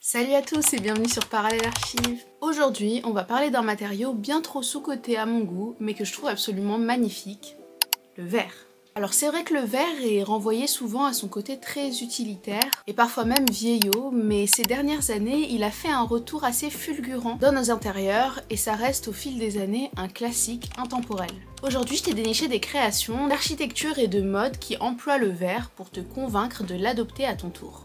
Salut à tous et bienvenue sur Parallèle Archive. Aujourd'hui, on va parler d'un matériau bien trop sous-coté à mon goût, mais que je trouve absolument magnifique, le verre. Alors c'est vrai que le verre est renvoyé souvent à son côté très utilitaire et parfois même vieillot, mais ces dernières années, il a fait un retour assez fulgurant dans nos intérieurs et ça reste au fil des années un classique intemporel. Aujourd'hui, je t'ai déniché des créations d'architecture et de mode qui emploient le verre pour te convaincre de l'adopter à ton tour.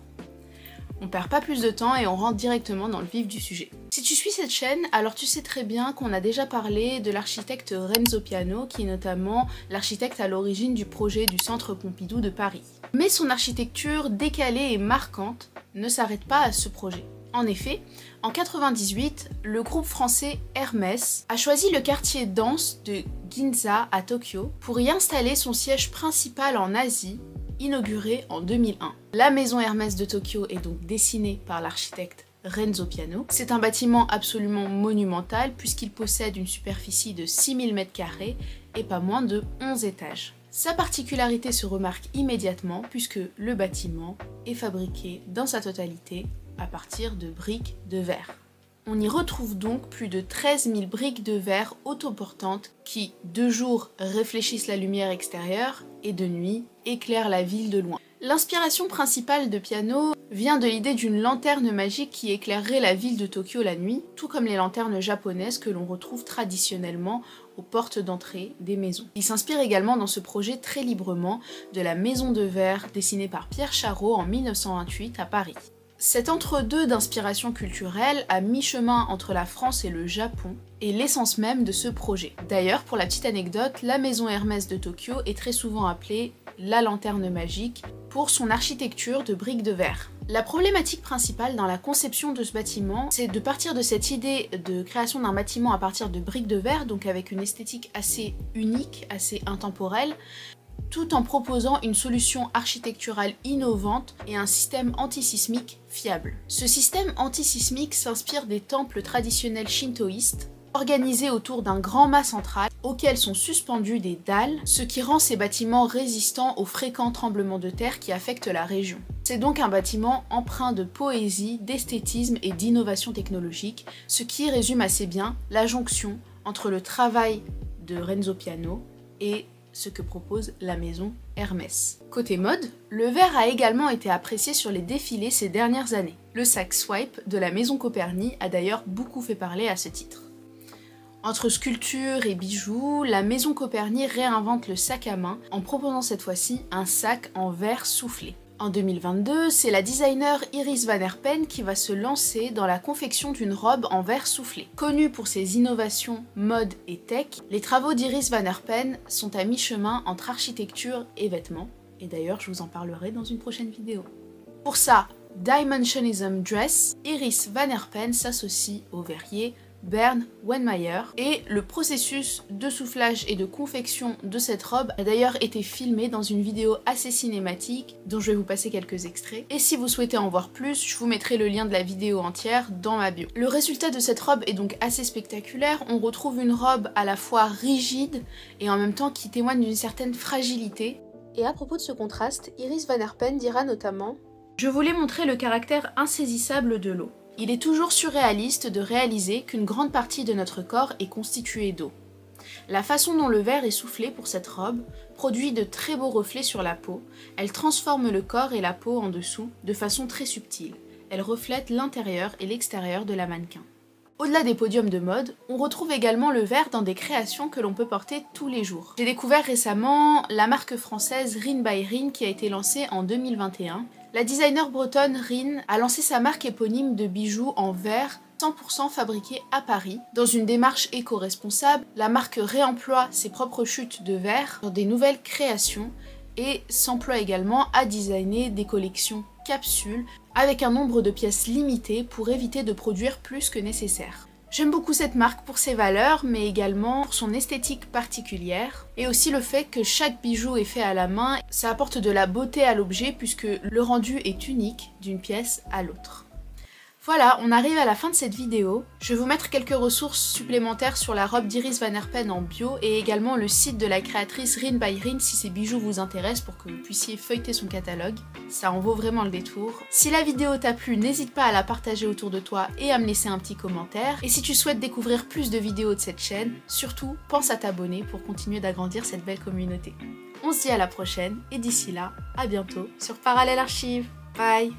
On perd pas plus de temps et on rentre directement dans le vif du sujet. Si tu suis cette chaîne, alors tu sais très bien qu'on a déjà parlé de l'architecte Renzo Piano, qui est notamment l'architecte à l'origine du projet du Centre Pompidou de Paris. Mais son architecture décalée et marquante ne s'arrête pas à ce projet. En effet, en 1998, le groupe français Hermès a choisi le quartier dense de Ginza à Tokyo pour y installer son siège principal en Asie, inaugurée en 2001. La maison Hermès de Tokyo est donc dessinée par l'architecte Renzo Piano. C'est un bâtiment absolument monumental puisqu'il possède une superficie de 6000 m² et pas moins de 11 étages. Sa particularité se remarque immédiatement puisque le bâtiment est fabriqué dans sa totalité à partir de briques de verre. On y retrouve donc plus de 13 000 briques de verre autoportantes qui, de jour, réfléchissent la lumière extérieure et de nuit, éclairent la ville de loin. L'inspiration principale de Piano vient de l'idée d'une lanterne magique qui éclairerait la ville de Tokyo la nuit, tout comme les lanternes japonaises que l'on retrouve traditionnellement aux portes d'entrée des maisons. Il s'inspire également dans ce projet très librement de la maison de verre dessinée par Pierre Charot en 1928 à Paris. Cet entre-deux d'inspiration culturelle à mi-chemin entre la France et le Japon est l'essence même de ce projet. D'ailleurs, pour la petite anecdote, la maison Hermès de Tokyo est très souvent appelée la lanterne magique pour son architecture de briques de verre. La problématique principale dans la conception de ce bâtiment, c'est de partir de cette idée de création d'un bâtiment à partir de briques de verre, donc avec une esthétique assez unique, assez intemporelle, tout en proposant une solution architecturale innovante et un système antisismique fiable. Ce système antisismique s'inspire des temples traditionnels shintoïstes, organisés autour d'un grand mât central auquel sont suspendus des dalles, ce qui rend ces bâtiments résistants aux fréquents tremblements de terre qui affectent la région. C'est donc un bâtiment empreint de poésie, d'esthétisme et d'innovation technologique, ce qui résume assez bien la jonction entre le travail de Renzo Piano et ce que propose la maison Hermès. Côté mode, le verre a également été apprécié sur les défilés ces dernières années. Le sac Swipe de la maison Coperni a d'ailleurs beaucoup fait parler à ce titre. Entre sculptures et bijoux, la maison Coperni réinvente le sac à main en proposant cette fois-ci un sac en verre soufflé. En 2022, c'est la designer Iris Van Herpen qui va se lancer dans la confection d'une robe en verre soufflé. Connue pour ses innovations mode et tech, les travaux d'Iris Van Herpen sont à mi-chemin entre architecture et vêtements, et d'ailleurs je vous en parlerai dans une prochaine vidéo. Pour sa Dimensionism Dress, Iris Van Herpen s'associe au verrier Bernd Weinmeier et le processus de soufflage et de confection de cette robe a d'ailleurs été filmé dans une vidéo assez cinématique dont je vais vous passer quelques extraits. Et si vous souhaitez en voir plus, je vous mettrai le lien de la vidéo entière dans ma bio. Le résultat de cette robe est donc assez spectaculaire. On retrouve une robe à la fois rigide et en même temps qui témoigne d'une certaine fragilité. Et à propos de ce contraste, Iris Van Herpen dira notamment « Je voulais montrer le caractère insaisissable de l'eau. Il est toujours surréaliste de réaliser qu'une grande partie de notre corps est constituée d'eau. La façon dont le verre est soufflé pour cette robe produit de très beaux reflets sur la peau, elle transforme le corps et la peau en dessous de façon très subtile. Elle reflète l'intérieur et l'extérieur de la mannequin. » Au-delà des podiums de mode, on retrouve également le verre dans des créations que l'on peut porter tous les jours. J'ai découvert récemment la marque française Rin by Rin qui a été lancée en 2021. La designer bretonne Rin a lancé sa marque éponyme de bijoux en verre 100% fabriqués à Paris. Dans une démarche éco-responsable, la marque réemploie ses propres chutes de verre dans des nouvelles créations et s'emploie également à designer des collections capsules avec un nombre de pièces limité pour éviter de produire plus que nécessaire. J'aime beaucoup cette marque pour ses valeurs, mais également pour son esthétique particulière, et aussi le fait que chaque bijou est fait à la main, ça apporte de la beauté à l'objet puisque le rendu est unique d'une pièce à l'autre. Voilà, on arrive à la fin de cette vidéo. Je vais vous mettre quelques ressources supplémentaires sur la robe d'Iris Van Herpen en bio et également le site de la créatrice Rin by Rin si ces bijoux vous intéressent pour que vous puissiez feuilleter son catalogue. Ça en vaut vraiment le détour. Si la vidéo t'a plu, n'hésite pas à la partager autour de toi et à me laisser un petit commentaire. Et si tu souhaites découvrir plus de vidéos de cette chaîne, surtout pense à t'abonner pour continuer d'agrandir cette belle communauté. On se dit à la prochaine et d'ici là, à bientôt sur Parallèle Archive. Bye!